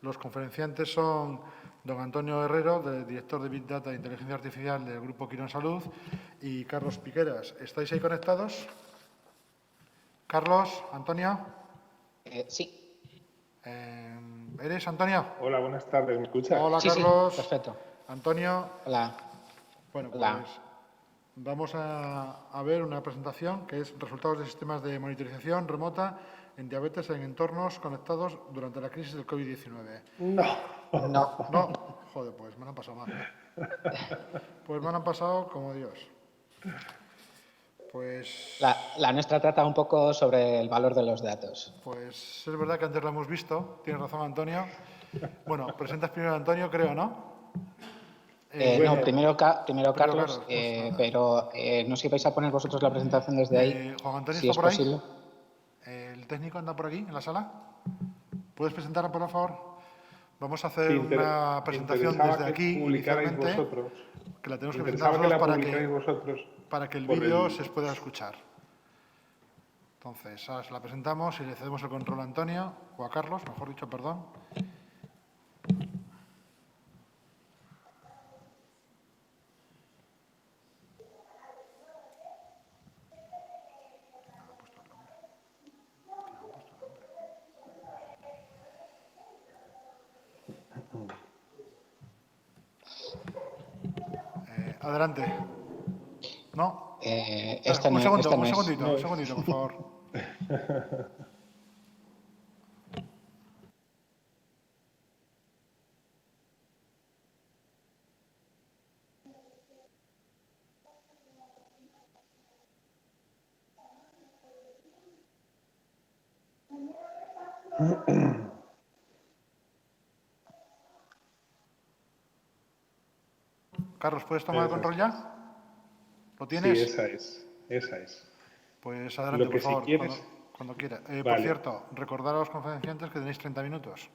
Los conferenciantes son don Antonio Herrero, director de Big Data e Inteligencia Artificial del Grupo Quirón Salud, y Carlos Piqueras. ¿Estáis ahí conectados? Carlos, Antonio. Sí. ¿Eres Antonio? Hola, buenas tardes. ¿Me escuchas? Hola, Sí, Carlos. sí, perfecto. Antonio. Hola. Bueno, Hola. pues vamos a ver una presentación que es resultados de sistemas de monitorización remota en diabetes en entornos conectados durante la crisis del COVID-19. No. No, joder, pues me lo han pasado mal. Pues me lo han pasado como Dios. Pues... La nuestra trata un poco sobre el valor de los datos. Pues es verdad que antes lo hemos visto, tienes razón, Antonio. Bueno, presentas primero a Antonio, creo, ¿no? No, primero Carlos, pues nada. pero no sé si vais a poner vosotros la presentación desde ahí, Juan Antonio si está es por ahí. posible. ¿El técnico anda por aquí, en la sala? ¿Puedes presentarla, por favor? Vamos a hacer Sí, una presentación desde aquí, inicialmente, vosotros. que la tenemos que presentar Interesaba que nosotros la publicarais vosotros para que el por vídeo el... se pueda escuchar. Entonces, ahora se la presentamos y le cedemos el control a Antonio, o a Carlos, mejor dicho, perdón. Adelante. ¿No? Un segundito, por favor. Carlos, ¿puedes tomar el control ya? ¿Lo tienes? Sí, esa es. Pues adelante, por favor, si quieres... cuando quiera. Vale. Por cierto, recordar a los conferenciantes que tenéis 30 minutos.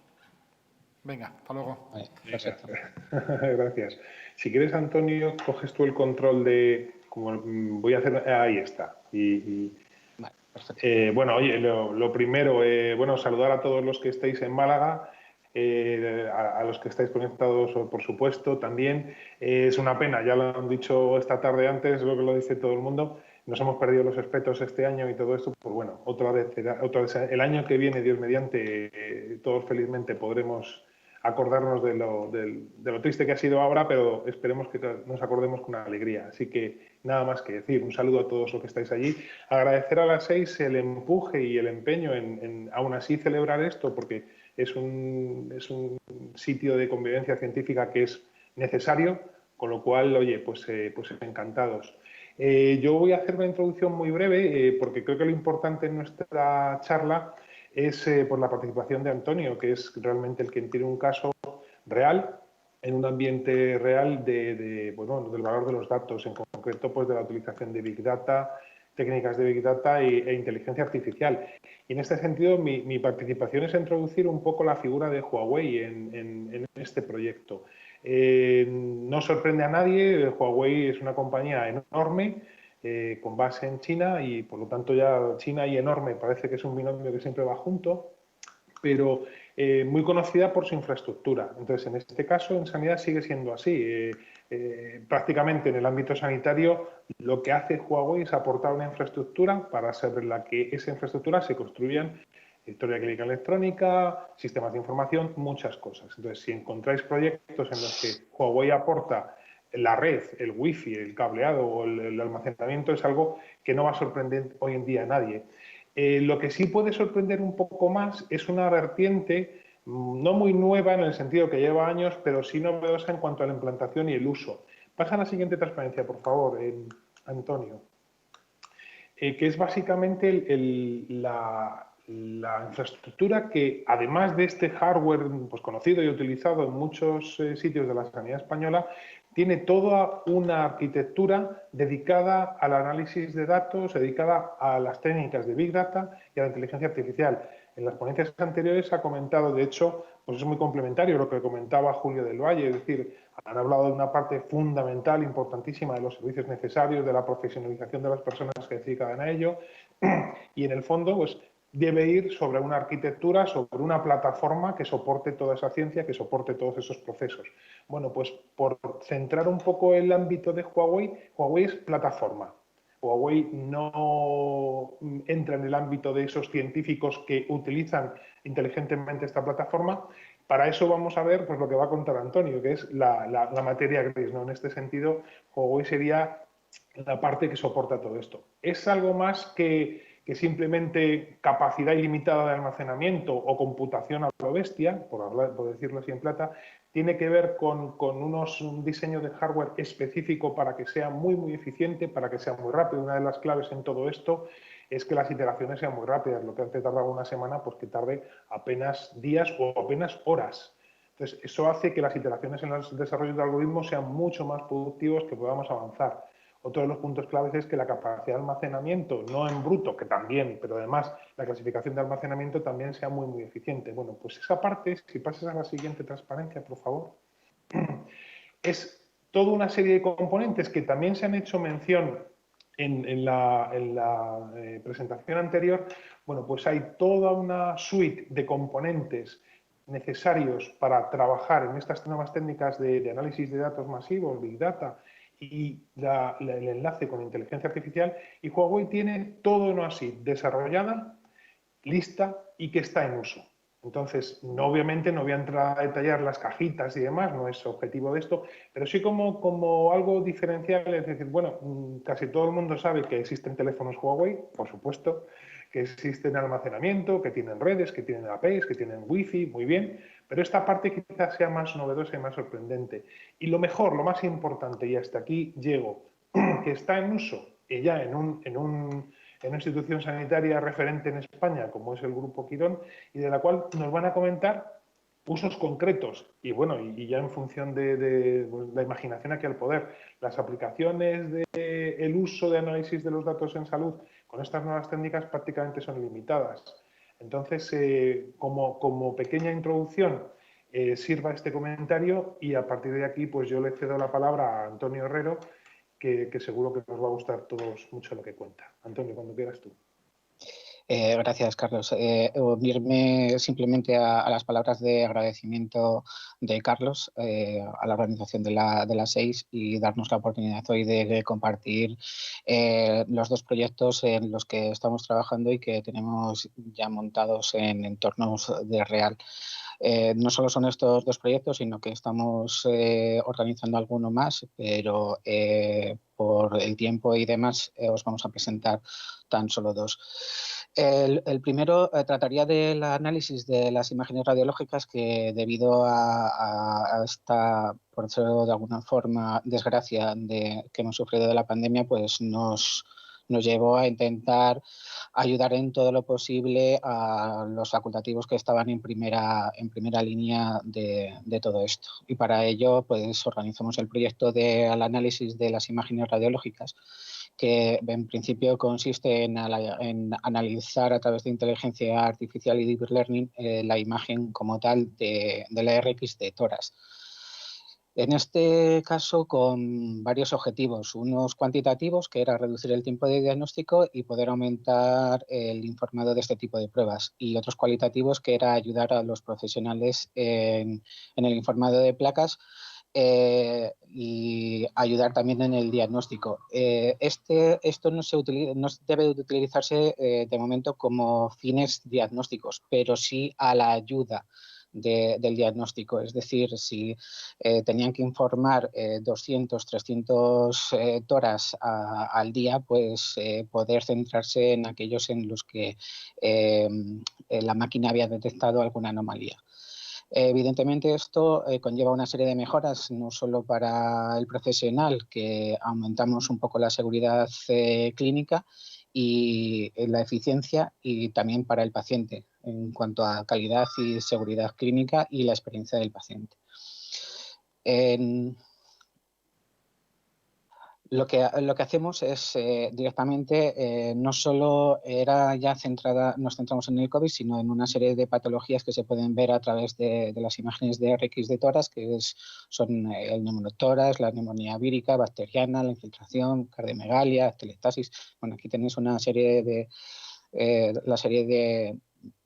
Venga, hasta luego. Vale, perfecto. Gracias. Si quieres, Antonio, coges tú el control de... Como voy a hacer... Ahí está. Vale, perfecto. Bueno, oye, lo primero, bueno, saludar a todos los que estáis en Málaga, a los que estáis conectados, por supuesto, también. Es una pena, ya lo han dicho esta tarde antes, lo que lo dice todo el mundo, nos hemos perdido los expertos este año y todo esto, pues bueno, otra vez el año que viene, Dios mediante, todos felizmente podremos acordarnos de lo triste que ha sido ahora, pero esperemos que nos acordemos con alegría. Así que nada más que decir, un saludo a todos los que estáis allí. Agradecer a las 6 el empuje y el empeño en aún así celebrar esto, porque es un sitio de convivencia científica que es necesario, con lo cual, oye, pues encantados. Yo voy a hacer una introducción muy breve, porque creo que lo importante en nuestra charla es por la participación de Antonio, que es realmente el que tiene un caso real, en un ambiente real bueno, del valor de los datos, en concreto pues de la utilización de Big Data, técnicas de Big Data e inteligencia artificial. Y en este sentido, mi participación es introducir un poco la figura de Huawei en este proyecto. No sorprende a nadie, Huawei es una compañía enorme, con base en China y por lo tanto ya China y enorme parece que es un binomio que siempre va junto, pero muy conocida por su infraestructura. Entonces, en este caso, en sanidad sigue siendo así. Prácticamente en el ámbito sanitario, lo que hace Huawei es aportar una infraestructura para sobre la que esa infraestructura se construyan historia clínica electrónica, sistemas de información, muchas cosas. Entonces, si encontráis proyectos en los que Huawei aporta la red, el wifi, el cableado o el almacenamiento, es algo que no va a sorprender hoy en día a nadie. Lo que sí puede sorprender un poco más es una vertiente no muy nueva en el sentido que lleva años, pero sí novedosa en cuanto a la implantación y el uso. Pasa a la siguiente transparencia, por favor, Antonio. Que es básicamente la infraestructura que, además de este hardware pues, conocido y utilizado en muchos sitios de la sanidad española, tiene toda una arquitectura dedicada al análisis de datos, dedicada a las técnicas de Big Data y a la inteligencia artificial. En las ponencias anteriores ha comentado, de hecho, pues es muy complementario lo que comentaba Julio del Valle, es decir, han hablado de una parte fundamental, importantísima de los servicios necesarios, de la profesionalización de las personas que se dedican a ello y en el fondo, pues debe ir sobre una arquitectura, sobre una plataforma que soporte toda esa ciencia, que soporte todos esos procesos. Bueno, pues por centrar un poco el ámbito de Huawei, Huawei es plataforma. Huawei no entra en el ámbito de esos científicos que utilizan inteligentemente esta plataforma. Para eso vamos a ver pues, lo que va a contar Antonio, que es la materia gris, ¿no? En este sentido, Huawei sería la parte que soporta todo esto. Es algo más que simplemente capacidad ilimitada de almacenamiento o computación a lo bestia, por decirlo así en plata, tiene que ver con un diseño de hardware específico para que sea muy eficiente, para que sea muy rápido. Una de las claves en todo esto es que las iteraciones sean muy rápidas. Lo que antes tardaba una semana, pues que tarde apenas días o apenas horas. Entonces, eso hace que las iteraciones en los desarrollos de algoritmos sean mucho más productivos, que podamos avanzar. Otro de los puntos claves es que la capacidad de almacenamiento, no en bruto, que también, pero además la clasificación de almacenamiento también sea muy eficiente. Bueno, pues esa parte, si pasas a la siguiente transparencia, por favor, es toda una serie de componentes que también se han hecho mención en la presentación anterior. Bueno, pues hay toda una suite de componentes necesarios para trabajar en estas nuevas técnicas de análisis de datos masivos, Big Data, y el enlace con inteligencia artificial, y Huawei tiene todo en así, desarrollada, lista y que está en uso. Entonces, obviamente no voy a entrar a detallar las cajitas y demás, no es objetivo de esto, pero sí como algo diferencial, es decir, bueno, casi todo el mundo sabe que existen teléfonos Huawei, por supuesto, que existen almacenamiento, que tienen redes, que tienen APIs, que tienen Wi-Fi, muy bien, pero esta parte quizás sea más novedosa y más sorprendente. Y lo mejor, lo más importante, y hasta aquí llego, que está en uso y ya en una institución sanitaria referente en España, como es el Grupo Quirón, y de la cual nos van a comentar usos concretos. Y bueno, y ya en función de la imaginación aquí al poder, las aplicaciones del uso de análisis de los datos en salud con estas nuevas técnicas prácticamente son limitadas. Entonces, como pequeña introducción, sirva este comentario y a partir de aquí pues yo le cedo la palabra a Antonio Herrero, que seguro que nos va a gustar a todos mucho lo que cuenta. Antonio, cuando quieras tú. Gracias, Carlos. Unirme simplemente a las palabras de agradecimiento de Carlos a la organización de la 6 y darnos la oportunidad hoy de compartir los dos proyectos en los que estamos trabajando y que tenemos ya montados en entornos de real. No solo son estos dos proyectos, sino que estamos organizando alguno más, pero por el tiempo y demás os vamos a presentar tan solo dos. El primero trataría del análisis de las imágenes radiológicas que debido a esta, por decirlo de alguna forma, desgracia que hemos sufrido de la pandemia, pues nos llevó a intentar ayudar en todo lo posible a los facultativos que estaban en primera línea de todo esto. Y para ello, pues organizamos el proyecto del análisis de las imágenes radiológicas, que en principio consiste en analizar a través de inteligencia artificial y deep learning la imagen como tal de la RX de tórax. En este caso, con varios objetivos, unos cuantitativos, que era reducir el tiempo de diagnóstico y poder aumentar el informado de este tipo de pruebas, y otros cualitativos, que era ayudar a los profesionales en el informado de placas y ayudar también en el diagnóstico. Esto no debe de utilizarse de momento como fines diagnósticos, pero sí a la ayuda del diagnóstico. Es decir, si tenían que informar 200, 300 toras al día, pues poder centrarse en aquellos en los que la máquina había detectado alguna anomalía. Evidentemente esto conlleva una serie de mejoras, no solo para el profesional, que aumentamos un poco la seguridad clínica y la eficiencia, y también para el paciente en cuanto a calidad y seguridad clínica y la experiencia del paciente. Lo que hacemos es directamente, no solo era ya nos centramos en el COVID, sino en una serie de patologías que se pueden ver a través de las imágenes de RX de tórax, que son el neumotórax, la neumonía vírica, bacteriana, la infiltración, cardiomegalia, telestasis. Bueno, aquí tenéis una serie la serie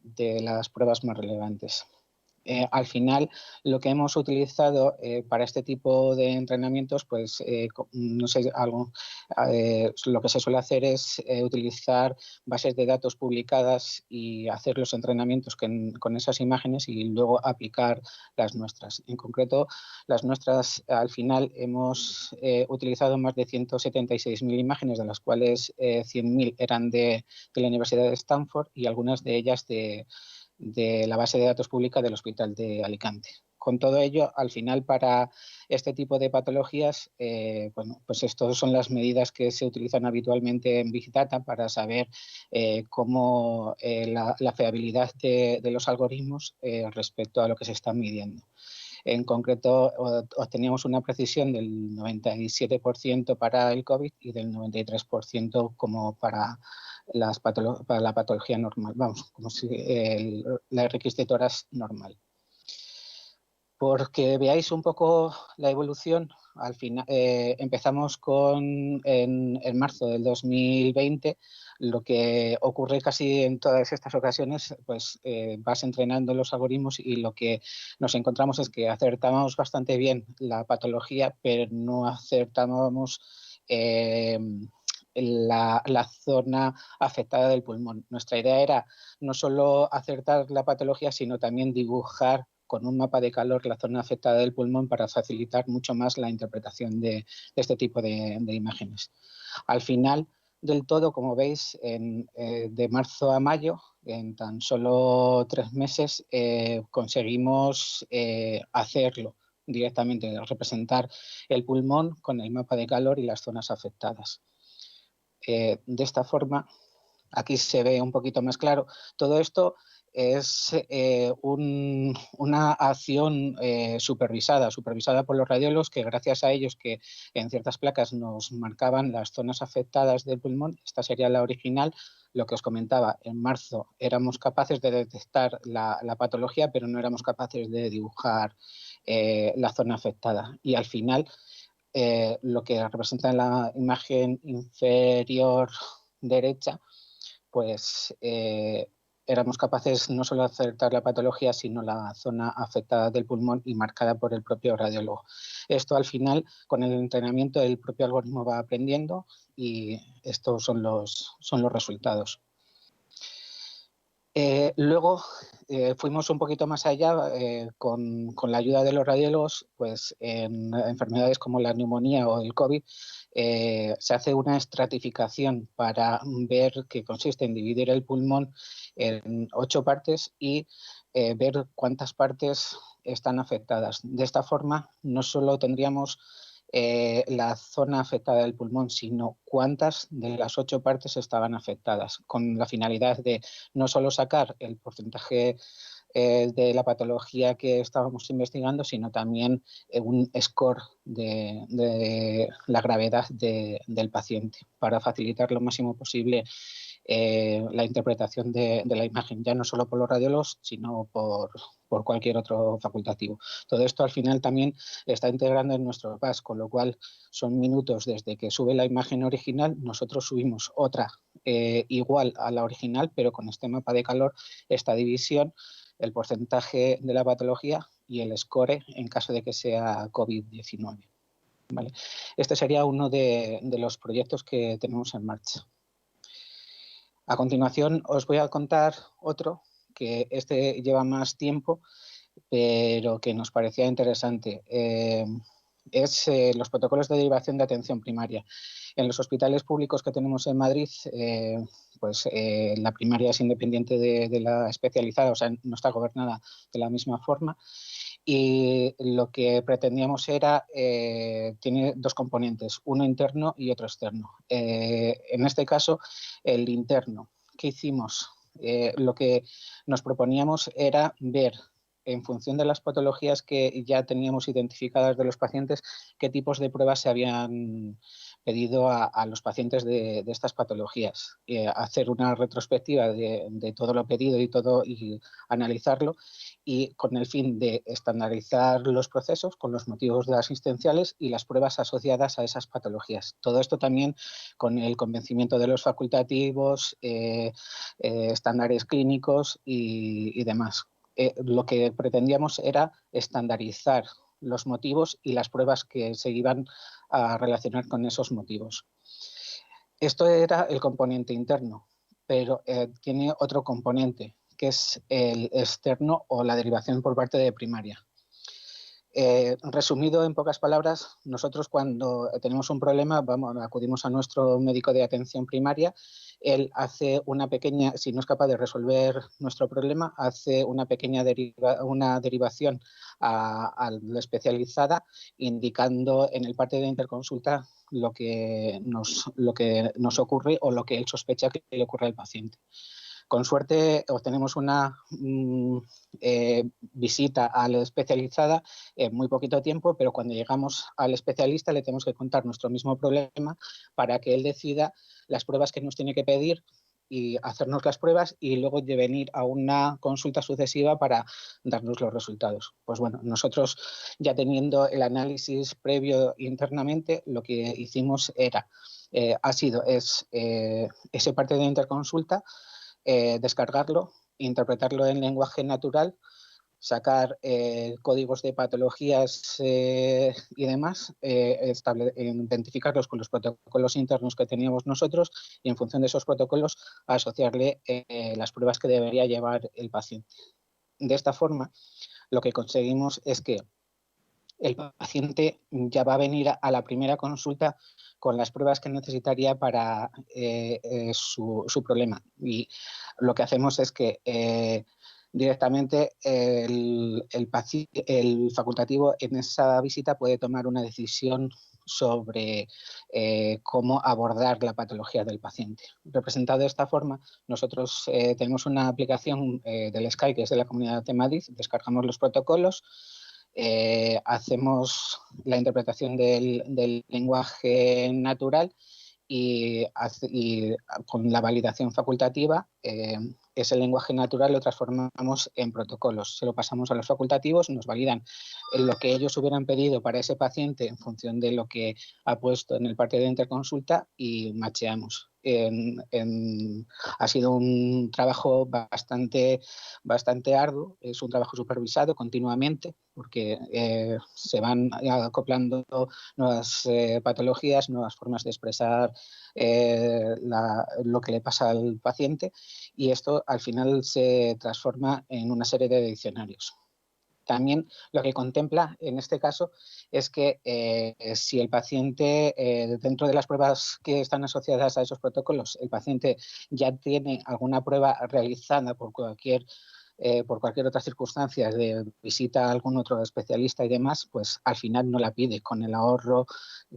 de las pruebas más relevantes. Al final, lo que hemos utilizado para este tipo de entrenamientos, pues no sé, lo que se suele hacer es utilizar bases de datos publicadas y hacer los entrenamientos con esas imágenes y luego aplicar las nuestras. En concreto, las nuestras, al final, hemos utilizado más de 176.000 imágenes, de las cuales 100.000 eran de la Universidad de Stanford y algunas de ellas de la base de datos pública del Hospital de Alicante. Con todo ello, al final, para este tipo de patologías, bueno, pues estas son las medidas que se utilizan habitualmente en Big Data para saber cómo la fiabilidad de los algoritmos respecto a lo que se está midiendo. En concreto, obteníamos una precisión del 97% para el COVID y del 93% como para la patología normal, vamos, como si la RX de tórax normal. Porque veáis un poco la evolución, al final empezamos en marzo del 2020. Lo que ocurre casi en todas estas ocasiones, pues vas entrenando los algoritmos y lo que nos encontramos es que acertábamos bastante bien la patología, pero no acertábamos la zona afectada del pulmón. Nuestra idea era no solo acertar la patología, sino también dibujar con un mapa de calor la zona afectada del pulmón para facilitar mucho más la interpretación de este tipo de imágenes. Al final del todo, como veis, de marzo a mayo, en tan solo 3 meses, conseguimos hacerlo directamente, representar el pulmón con el mapa de calor y las zonas afectadas. De esta forma, aquí se ve un poquito más claro. Todo esto es una acción supervisada por los radiólogos, que gracias a ellos, que en ciertas placas nos marcaban las zonas afectadas del pulmón. Esta sería la original. Lo que os comentaba, en marzo éramos capaces de detectar la patología, pero no éramos capaces de dibujar la zona afectada. Y al final, lo que representa en la imagen inferior derecha, pues éramos capaces no solo de acertar la patología, sino la zona afectada del pulmón y marcada por el propio radiólogo. Esto, al final, con el entrenamiento, el propio algoritmo va aprendiendo y estos son los resultados. Luego fuimos un poquito más allá con la ayuda de los radiólogos, pues en enfermedades como la neumonía o el COVID se hace una estratificación para ver, que consiste en dividir el pulmón en 8 partes y ver cuántas partes están afectadas. De esta forma, no solo tendríamos la zona afectada del pulmón, sino cuántas de las 8 partes estaban afectadas, con la finalidad de no solo sacar el porcentaje de la patología que estábamos investigando, sino también un score de la gravedad del paciente, para facilitar lo máximo posible la interpretación de la imagen, ya no solo por los radiólogos, sino por cualquier otro facultativo. Todo esto al final también está integrando en nuestro PAS, con lo cual son minutos desde que sube la imagen original, nosotros subimos otra igual a la original, pero con este mapa de calor, esta división, el porcentaje de la patología y el score en caso de que sea COVID-19. ¿Vale? Este sería uno de los proyectos que tenemos en marcha. A continuación os voy a contar otro, que este lleva más tiempo, pero que nos parecía interesante. Es los protocolos de derivación de atención primaria. En los hospitales públicos que tenemos en Madrid, la primaria es independiente de la especializada, o sea, no está gobernada de la misma forma. Y lo que pretendíamos era, tiene 2 componentes, uno interno y otro externo. En este caso, el interno. ¿Qué hicimos? Lo que nos proponíamos era ver en función de las patologías que ya teníamos identificadas de los pacientes, qué tipos de pruebas se habían pedido a los pacientes de estas patologías. Hacer una retrospectiva de todo lo pedido y analizarlo, y con el fin de estandarizar los procesos con los motivos de las asistenciales y las pruebas asociadas a esas patologías. Todo esto también con el convencimiento de los facultativos, estándares clínicos y demás. Lo que pretendíamos era estandarizar los motivos y las pruebas que se iban a relacionar con esos motivos. Esto era el componente interno, pero tiene otro componente, que es el externo o la derivación por parte de primaria. Resumido en pocas palabras, nosotros cuando tenemos un problema acudimos a nuestro médico de atención primaria. Él hace una pequeña, si no es capaz de resolver nuestro problema, hace una pequeña derivación a la especializada, indicando en el parte de interconsulta lo que nos ocurre o lo que él sospecha que le ocurre al paciente. Con suerte obtenemos una visita a la especializada en muy poquito tiempo, pero cuando llegamos al especialista le tenemos que contar nuestro mismo problema para que él decida las pruebas que nos tiene que pedir y hacernos las pruebas y luego de venir a una consulta sucesiva para darnos los resultados. Pues bueno, nosotros ya teniendo el análisis previo internamente, lo que hicimos ese parte de interconsulta, descargarlo, interpretarlo en lenguaje natural, sacar códigos de patologías y demás, identificarlos con los protocolos internos que teníamos nosotros y en función de esos protocolos asociarle las pruebas que debería llevar el paciente. De esta forma, lo que conseguimos es que el paciente ya va a venir a la primera consulta con las pruebas que necesitaría para su problema. Y lo que hacemos es que directamente el facultativo en esa visita puede tomar una decisión sobre cómo abordar la patología del paciente. Representado de esta forma, nosotros tenemos una aplicación del SKY, que es de la Comunidad de Madrid, descargamos los protocolos, hacemos la interpretación del lenguaje natural y con la validación facultativa, ese lenguaje natural lo transformamos en protocolos. Se lo pasamos a los facultativos, nos validan lo que ellos hubieran pedido para ese paciente en función de lo que ha puesto en el parte de interconsulta y macheamos. Ha sido un trabajo bastante arduo, es un trabajo supervisado continuamente porque se van acoplando nuevas patologías, nuevas formas de expresar lo que le pasa al paciente, y esto al final se transforma en una serie de diccionarios. También lo que contempla en este caso es que si el paciente, dentro de las pruebas que están asociadas a esos protocolos, el paciente ya tiene alguna prueba realizada por cualquier otra circunstancia de visita a algún otro especialista y demás, pues al final no la pide, con el ahorro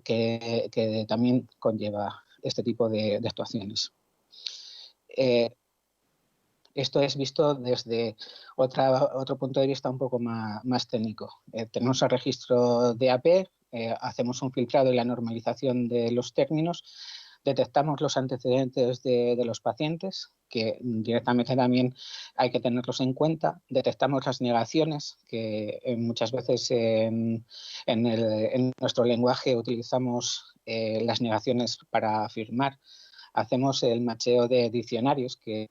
que también conlleva este tipo de actuaciones. Esto es visto desde otro punto de vista un poco más técnico. Tenemos el registro DAP, hacemos un filtrado y la normalización de los términos, detectamos los antecedentes de los pacientes, que directamente también hay que tenerlos en cuenta, detectamos las negaciones, que muchas veces en nuestro lenguaje utilizamos las negaciones para afirmar. Hacemos el macheo de diccionarios, que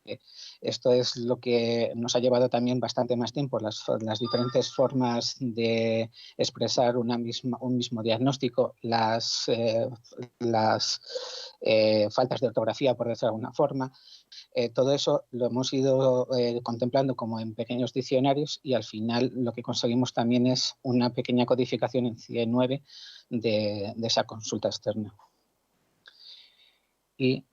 esto es lo que nos ha llevado también bastante más tiempo, las diferentes formas de expresar un mismo diagnóstico, las faltas de ortografía, por decirlo de alguna forma. Todo eso lo hemos ido contemplando como en pequeños diccionarios y al final lo que conseguimos también es una pequeña codificación en CIE-9 de esa consulta externa. Y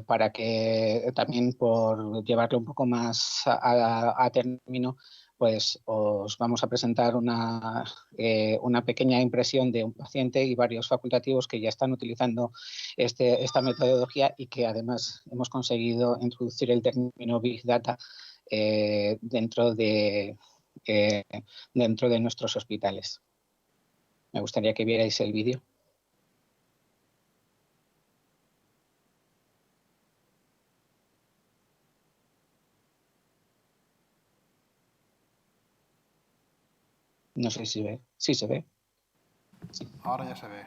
para que también, por llevarlo un poco más a término, pues os vamos a presentar una pequeña impresión de un paciente y varios facultativos que ya están utilizando esta metodología y que además hemos conseguido introducir el término Big Data dentro de dentro de nuestros hospitales. Me gustaría que vierais el vídeo. No sé si se ve. Sí, se ve. Sí. Ahora ya se ve.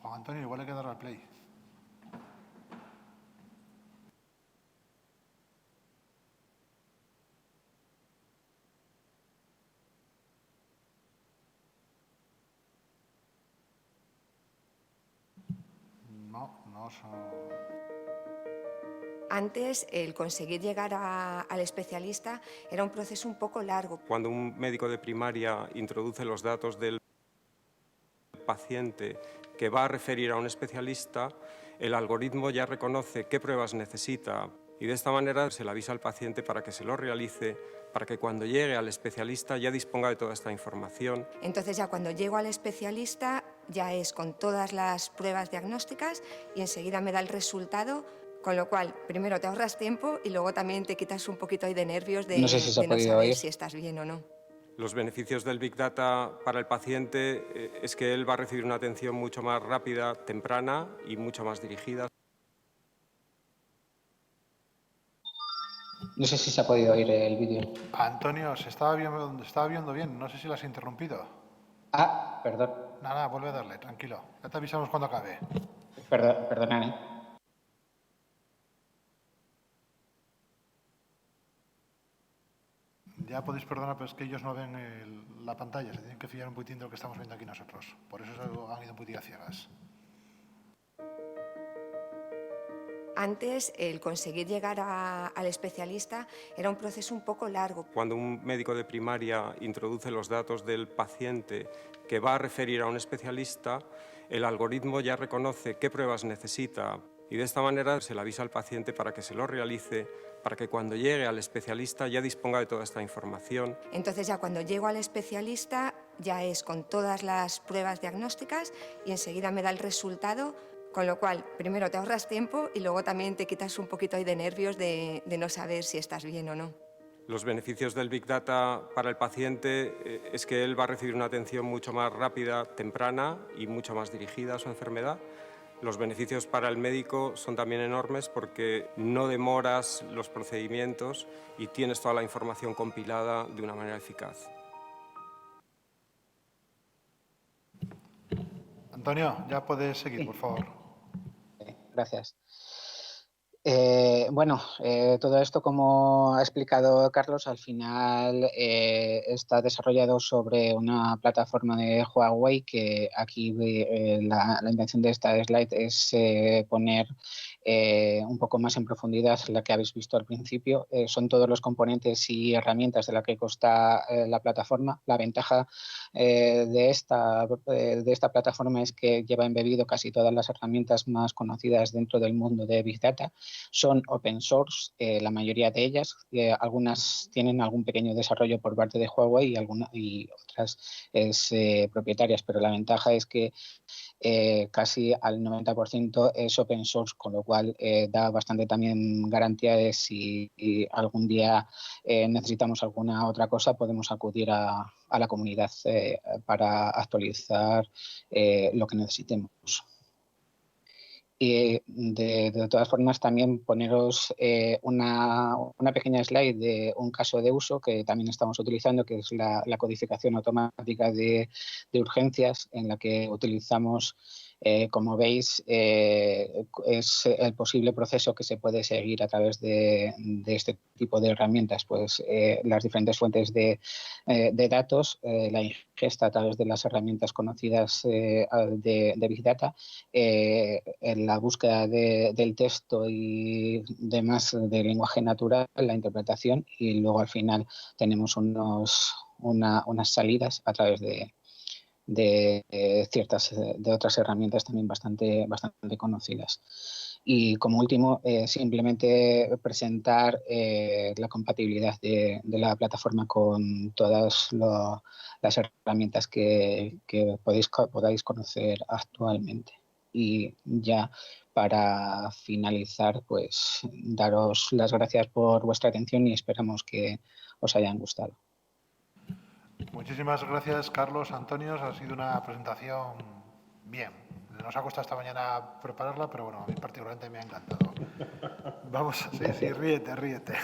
Juan Antonio, igual hay que darle al play. No son... Antes, el conseguir llegar al especialista era un proceso un poco largo. Cuando un médico de primaria introduce los datos del paciente que va a referir a un especialista, el algoritmo ya reconoce qué pruebas necesita y de esta manera se le avisa al paciente para que se lo realice, para que cuando llegue al especialista ya disponga de toda esta información. Entonces ya cuando llego al especialista ya es con todas las pruebas diagnósticas y enseguida me da el resultado, con lo cual primero te ahorras tiempo y luego también te quitas un poquito ahí de nervios de No sé si se ha de no podido saber oír. si estás bien o no. Los beneficios del Big Data para el paciente es que él va a recibir una atención mucho más rápida, temprana y mucho más dirigida. No sé si se ha podido oír el vídeo. Antonio, se estaba viendo bien. No sé si lo has interrumpido. Ah, perdón. Nada, vuelve a darle, tranquilo. Ya te avisamos cuando acabe. Perdonad. Ya podéis perdonar, pero es que ellos no ven la pantalla. Se tienen que fiar un poquitín de lo que estamos viendo aquí nosotros. Por eso han ido un poquitín a ciegas. Antes, el conseguir llegar al especialista era un proceso un poco largo. Cuando un médico de primaria introduce los datos del paciente que va a referir a un especialista, el algoritmo ya reconoce qué pruebas necesita y de esta manera se le avisa al paciente para que se lo realice, para que cuando llegue al especialista ya disponga de toda esta información. Entonces ya cuando llego al especialista ya es con todas las pruebas diagnósticas y enseguida me da el resultado, con lo cual primero te ahorras tiempo y luego también te quitas un poquito ahí de nervios de no saber si estás bien o no. Los beneficios del Big Data para el paciente es que él va a recibir una atención mucho más rápida, temprana y mucho más dirigida a su enfermedad. Los beneficios para el médico son también enormes porque no demoras los procedimientos y tienes toda la información compilada de una manera eficaz. Antonio, ya puedes seguir, por favor. Gracias. Todo esto, como ha explicado Carlos, al final está desarrollado sobre una plataforma de Huawei que aquí la intención de esta slide es poner un poco más en profundidad la que habéis visto al principio. Son todos los componentes y herramientas de la que consta la plataforma. La ventaja de esta plataforma es que lleva embebido casi todas las herramientas más conocidas dentro del mundo de Big Data. Son open source, la mayoría de ellas. Algunas tienen algún pequeño desarrollo por parte de Huawei y otras propietarias, pero la ventaja es que casi al 90% es open source, con lo cual da bastante también garantía de si algún día necesitamos alguna otra cosa, podemos acudir a la comunidad para actualizar lo que necesitemos. Y de todas formas también poneros una pequeña slide de un caso de uso que también estamos utilizando, que es la codificación automática de urgencias, en la que utilizamos, como veis, es el posible proceso que se puede seguir a través de este tipo de herramientas, pues las diferentes fuentes de datos, la ingesta a través de las herramientas conocidas de Big Data, la búsqueda del texto y demás del lenguaje natural, la interpretación, y luego al final tenemos unas salidas a través de otras herramientas también bastante conocidas. Y como último, simplemente presentar la compatibilidad de la plataforma con todas las herramientas que podáis conocer actualmente. Y ya para finalizar, pues daros las gracias por vuestra atención y esperamos que os hayan gustado. Muchísimas gracias, Carlos, Antonio. Ha sido una presentación bien. Nos ha costado esta mañana prepararla, pero bueno, a mí particularmente me ha encantado. Vamos, sí, ríete.